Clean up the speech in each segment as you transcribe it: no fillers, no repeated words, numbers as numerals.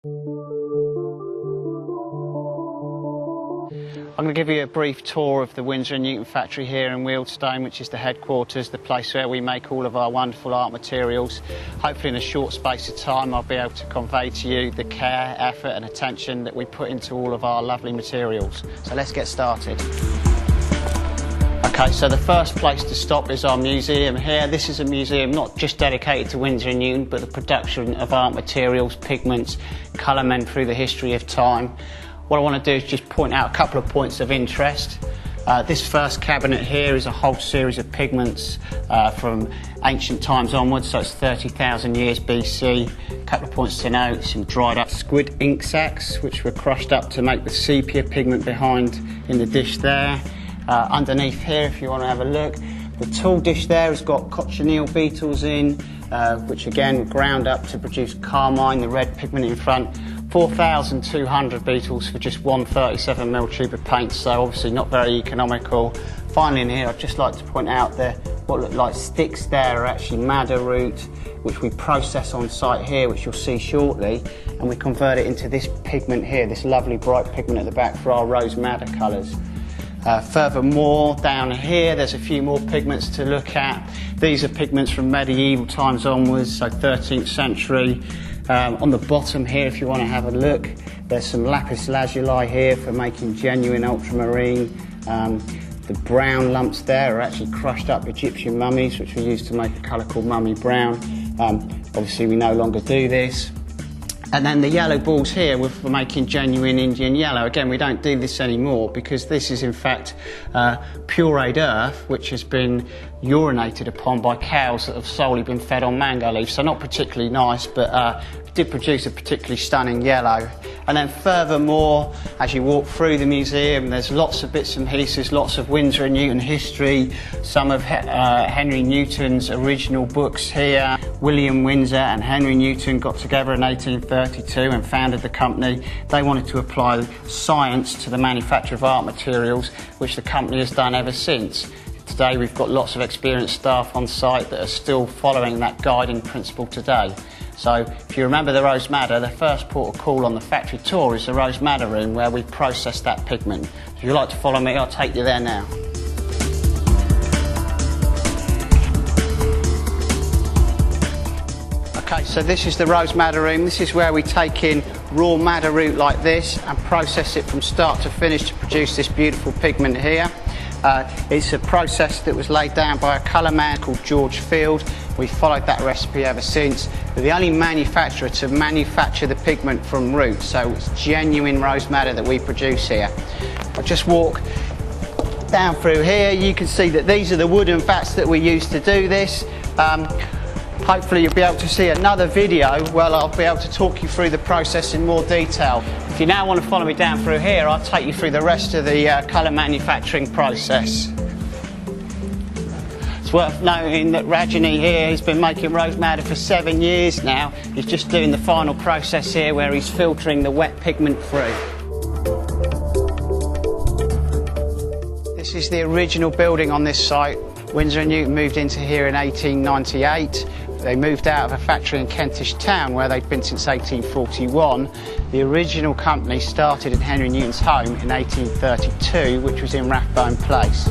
I'm going to give you a brief tour of the Winsor Newton factory here in Wealdstone, which is the headquarters, the place where we make all of our wonderful art materials. Hopefully in a short space of time I'll be able to convey to you the care, effort and attention that we put into all of our lovely materials. So let's get started. Okay, so the first place to stop is our museum here. This is a museum not just dedicated to Winsor Newton, but the production of art materials, pigments, colour men through the history of time. What I want to do is just point out a couple of points of interest. This first cabinet here is a whole series of pigments from ancient times onwards, so it's 30,000 years BC. A couple of points to note: some dried up squid ink sacs, which were crushed up to make the sepia pigment behind in the dish there. Underneath here, if you want to have a look, the tool dish there has got cochineal beetles in, which again ground up to produce carmine, the red pigment in front. 4,200 beetles for just one 37mm tube of paint, so obviously not very economical. Finally in here, I'd just like to point out that what look like sticks there are actually madder root, which we process on site here, which you'll see shortly, and we convert it into this pigment here, this lovely bright pigment at the back for our rose madder colours. Furthermore, down here there's a few more pigments to look at. These are pigments from medieval times onwards, so 13th century. On the bottom here, if you want to have a look, there's some lapis lazuli here for making genuine ultramarine. The brown lumps there are actually crushed up Egyptian mummies, which were used to make a colour called mummy brown. Obviously we no longer do this. And then the yellow balls here were for making genuine Indian yellow. Again, we don't do this anymore because this is in fact pureed earth, which has been urinated upon by cows that have solely been fed on mango leaves. So not particularly nice, but did produce a particularly stunning yellow. And then furthermore, as you walk through the museum, there's lots of bits and pieces, lots of Winsor and Newton history, some of Henry Newton's original books here. William Winsor and Henry Newton got together in 1832 and founded the company. They wanted to apply science to the manufacture of art materials, which the company has done ever since. Today we've got lots of experienced staff on site that are still following that guiding principle today. So if you remember the rose madder, the first port of call on the factory tour is the rose madder room where we process that pigment. If you'd like to follow me, I'll take you there now. Okay, so this is the rose madder room. This is where we take in raw madder root like this and process it from start to finish to produce this beautiful pigment here. It's a process that was laid down by a colour man called George Field. We've followed that recipe ever since. We're the only manufacturer to manufacture the pigment from root, so it's genuine rose madder that we produce here. I'll just walk down through here. You can see that these are the wooden vats that we use to do this. Hopefully you'll be able to see another video where I'll be able to talk you through the process in more detail. If you now want to follow me down through here, I'll take you through the rest of the colour manufacturing process. It's worth noting that Rajani here has been making rose madder for 7 years now. He's just doing the final process here where he's filtering the wet pigment through. This is the original building on this site. Winsor & Newton moved into here in 1898. They moved out of a factory in Kentish Town where they'd been since 1841. The original company started in Henry Newton's home in 1832, which was in Rathbone Place.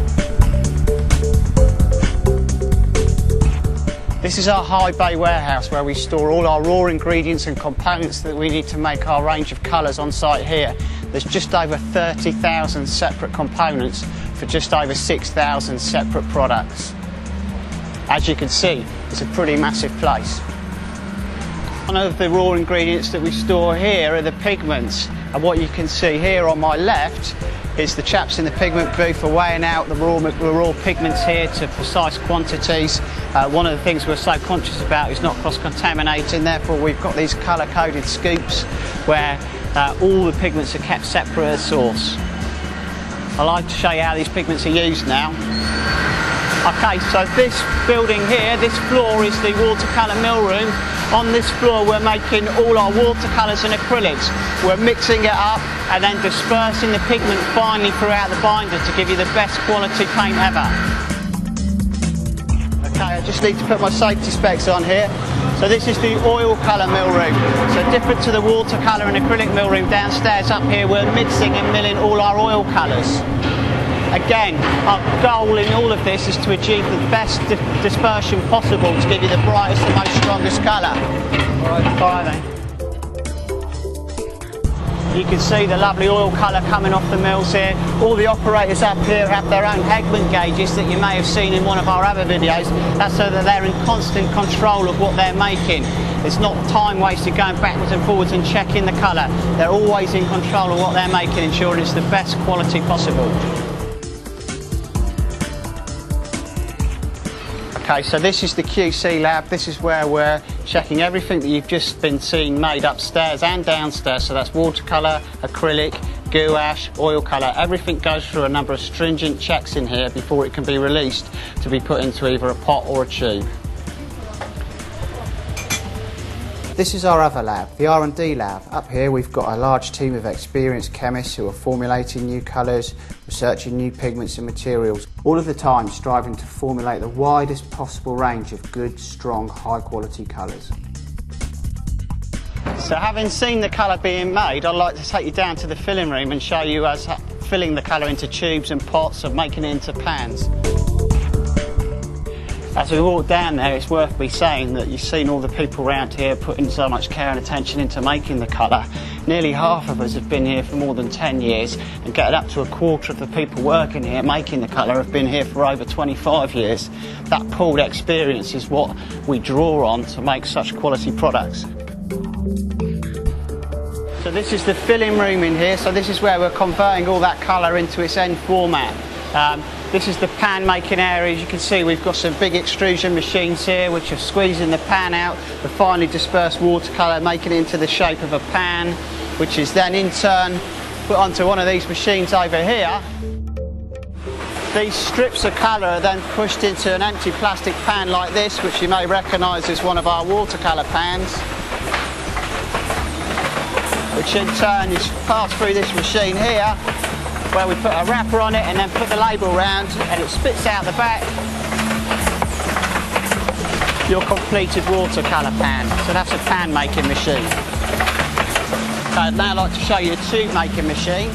This is our high bay warehouse where we store all our raw ingredients and components that we need to make our range of colours on site here. There's just over 30,000 separate components for just over 6,000 separate products. As you can see, it's a pretty massive place. One of the raw ingredients that we store here are the pigments, and what you can see here on my left is the chaps in the pigment booth are weighing out the raw pigments here to precise quantities. One of the things we're so conscious about is not cross-contaminating, therefore we've got these colour-coded scoops where all the pigments are kept separate at source. I'd like to show you how these pigments are used now. Okay, so this building here, this floor is the watercolour mill room. On this floor we're making all our watercolours and acrylics. We're mixing it up and then dispersing the pigment finely throughout the binder to give you the best quality paint ever. Okay, I just need to put my safety specs on here. So this is the oil colour mill room. So different to the watercolour and acrylic mill room downstairs, up here we're mixing and milling all our oil colours. Again, our goal in all of this is to achieve the best dispersion possible to give you the brightest and most strongest colour. Alright, then. You can see the lovely oil colour coming off the mills here. All the operators up here have their own Hegman gauges that you may have seen in one of our other videos. That's so that they're in constant control of what they're making. It's not time wasted going backwards and forwards and checking the colour. They're always in control of what they're making, ensuring it's the best quality possible. Okay, so this is the QC lab. This is where we're checking everything that you've just been seeing made upstairs and downstairs. So that's watercolour, acrylic, gouache, oil colour. Everything goes through a number of stringent checks in here before it can be released to be put into either a pot or a tube. This is our other lab, the R&D lab. Up here we've got a large team of experienced chemists who are formulating new colours, researching new pigments and materials, all of the time striving to formulate the widest possible range of good, strong, high quality colours. So having seen the colour being made, I'd like to take you down to the filling room and show you us filling the colour into tubes and pots and making it into pans. As we walk down there, it's worth me saying that you've seen all the people around here putting so much care and attention into making the colour. Nearly half of us have been here for more than 10 years, and getting up to a quarter of the people working here making the colour have been here for over 25 years. That pooled experience is what we draw on to make such quality products. So this is the filling room in here, so this is where we're converting all that colour into its end format. This is the pan making area. As you can see, we've got some big extrusion machines here which are squeezing the pan out, the finely dispersed watercolour, making it into the shape of a pan, which is then in turn put onto one of these machines over here. These strips of colour are then pushed into an empty plastic pan like this, which you may recognise as one of our watercolour pans, which in turn is passed through this machine here, where we put a wrapper on it and then put the label round, and it spits out the back your completed watercolour pan. So that's a pan making machine. So I'd now like to show you a tube making machine.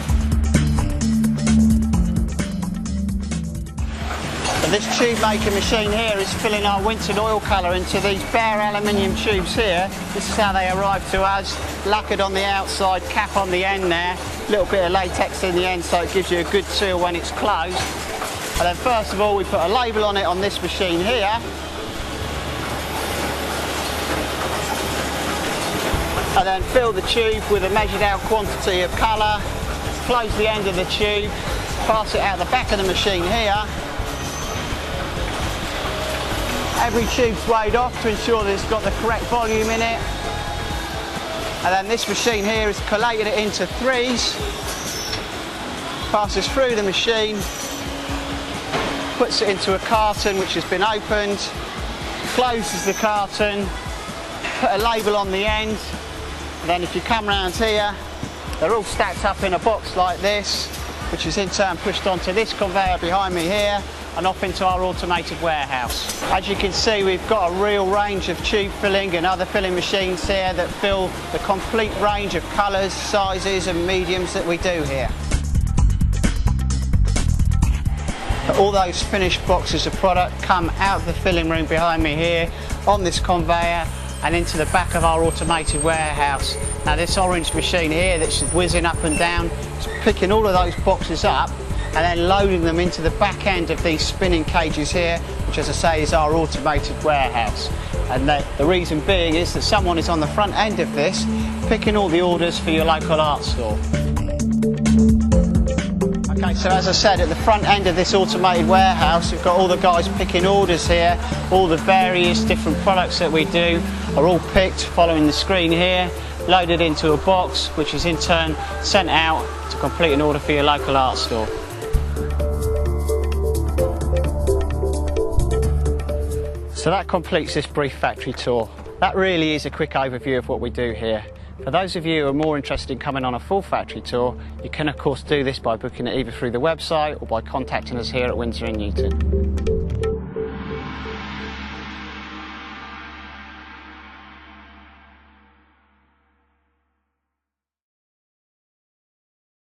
So this tube making machine here is filling our Winsor oil colour into these bare aluminium tubes here. This is how they arrive to us, lacquered on the outside, cap on the end there, a little bit of latex in the end so it gives you a good seal when it's closed. And then first of all we put a label on it on this machine here. And then fill the tube with a measured out quantity of colour, close the end of the tube, pass it out the back of the machine here. Every tube's weighed off to ensure that it's got the correct volume in it. And then this machine here is collating it into threes, passes through the machine, puts it into a carton which has been opened, closes the carton, put a label on the end, and then if you come round here, they're all stacked up in a box like this, which is in turn pushed onto this conveyor behind me here, and off into our automated warehouse. As you can see, we've got a real range of tube filling and other filling machines here that fill the complete range of colours, sizes and mediums that we do here. All those finished boxes of product come out of the filling room behind me here on this conveyor and into the back of our automated warehouse. Now this orange machine here that's whizzing up and down is picking all of those boxes up and then loading them into the back end of these spinning cages here, which as I say is our automated warehouse. And the reason being is that someone is on the front end of this picking all the orders for your local art store. Okay, so as I said, at the front end of this automated warehouse we've got all the guys picking orders here. All the various different products that we do are all picked following the screen here, loaded into a box which is in turn sent out to complete an order for your local art store. So that completes this brief factory tour. That really is a quick overview of what we do here. For those of you who are more interested in coming on a full factory tour, you can of course do this by booking it either through the website or by contacting us here at Winsor Newton.